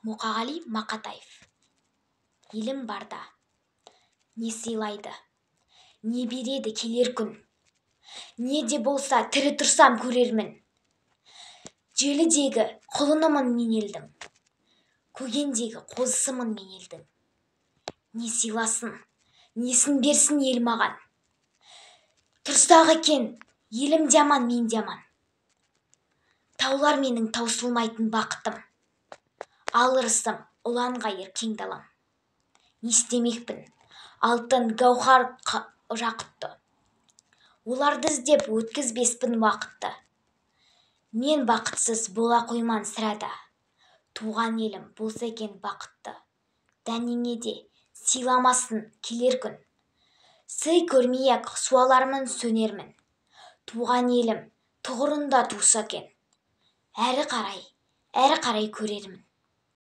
Мұқағали Мақатаев. Елім барда, не сыйлайды, не береді келер күн. Не де болса тірі тұрсам көрермін. Желідегі құлынымын мен елдің, көгендегі қозысымын мен елдің. Не сыйласын, несін берсін ел маған. Тұрсақ екен, елім де аман, мен де аман. Таулар менің таусылмайтын бақытым, ал ырысым ұлан-ғайыр кең далам. Не істемекпін, алтын гауһар жақұтты, оларды іздеп өткізбеспін уақытты. Мен бақытсыз бола қойман сірәда, туған елім болса екен бақытты. Дәнеңе де сыйламасын келер күн, сый көрмей-ақ суалармын сөнермін. Туған елім тұғырында туса екен, әрі қарай көрермін.